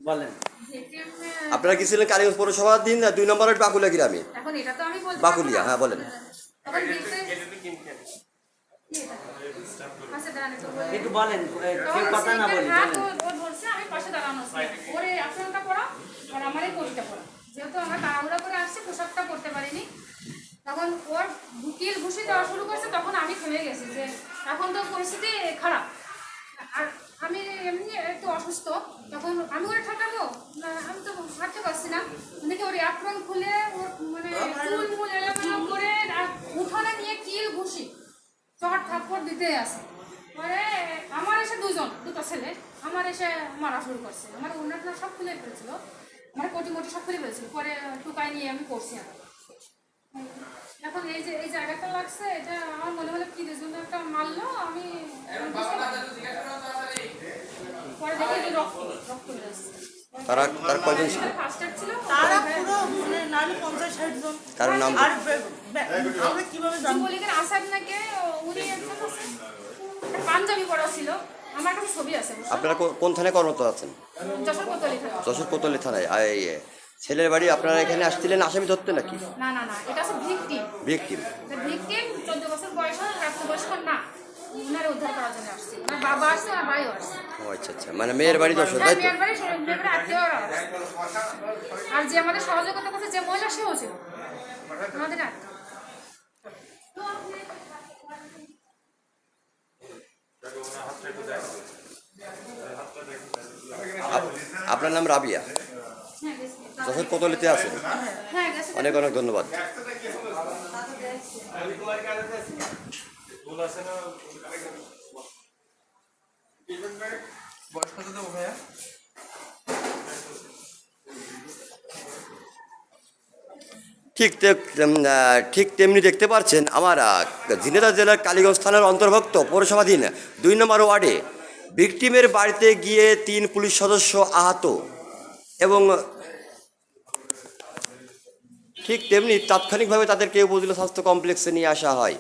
বলেন। আপনারা কি ছিলেন কালীগঞ্জ পৌরসভার দিন 2 নম্বর ওয়ার্ড বাকুলিয়া গ্রামে? এখন এটা তো আমি বলতে বাকুলিয়া, হ্যাঁ বলেন। তখন দেখতে আচ্ছা দাঁড়ান একটু বলেন, কেউ কথা না বলি বলেন। ও ধরছে আমি পাশে দাঁড়ানো ছিলাম ওরে আপনারটা পড়া আর আমারই কোটটা পড়া যেহেতু আমরা তাড়াহুড়া করে আসছি পোশাকটা করতে পারিনি তখন ওর কিল ঘুষি দেওয়া শুরু করছে তখন আমি থেমে গেছি যে এখন তো পরিস্থিতি খারাপ আর আমি এমনি একটু অসুস্থ তখন আমি ওরে ঠেকাবো না আমি তো হাঁটতে পারছি না দেখি ওর অ্যাপ্রন খুলে ওর মানে চুল মুল এলোমেলো করে আর উঠানে নিয়ে কিল ঘুষি চট থাপ্পড় দিতে আসে পরে আমার এসে দুটো ছেলে আমার এসে মারা শুরু করছে আমার অন্যটা সব খুলে ফেলেছিল আমার কোটি মোটি সব খুলে ফেলেছিল পরে টুকাই নিয়ে আমি করছি এখন এই যে এই জায়গাটা লাগছে এটা আমার মনে হলো কি জন্য একটা মারলো আমি পরে দেখি যে রক্ত বের হচ্ছে তারা কয়জন ছিল? তারা পুরো মানে নারী 50-60 জন। কারণ নাম আর আমরা কিভাবে জানবো? যুবলীগের আসাদ নাকি উনি একজন আছে পাঞ্জাবি পরা ছিল আমার কাছে ছবি আছে আপনারা কোন থানায় কর্মরত আছেন? যশোর কোতোয়ালি থানা। যশোর কোতোয়ালি থানায়। ছেলের বাড়ি আপনারা এখানে আসছিলেন আসামি ধরতে নাকি? না না না এটা হচ্ছে ভিকটিম। ভিকটিম 14 বছর বয়স প্রাপ্তবয়স্ক না উনারে উদ্ধার করার জন্য আসছে আমার বাবা আসছে আর ভাইও আসছে। ও আচ্ছা আচ্ছা, মানে মেয়ের বাড়ি যশোর, তাই তো? মেয়ের বাড়ি আত্মীয়রা আর যে আমাদের সহযোগিতা করছে যে মহিলা সেও ছিল আমাদের আপনার নাম রাবিয়া, যশোর কোতোয়ালিতে আছেন? অনেক অনেক ধন্যবাদ। ঠিক তেমনি দেখতে পাচ্ছেন আমার ঝিনাইদহ জেলার কালীগঞ্জ থানার অন্তর্ভুক্ত পৌরসভাধীন 2 নম্বর ওয়ার্ডে ভিকটিমের বাড়িতে গিয়ে 3 পুলিশ সদস্য আহত এবং ঠিক তেমনি তাৎক্ষণিকভাবে তাদেরকে উপজেলা স্বাস্থ্য কমপ্লেক্সে নিয়ে আসা হয়।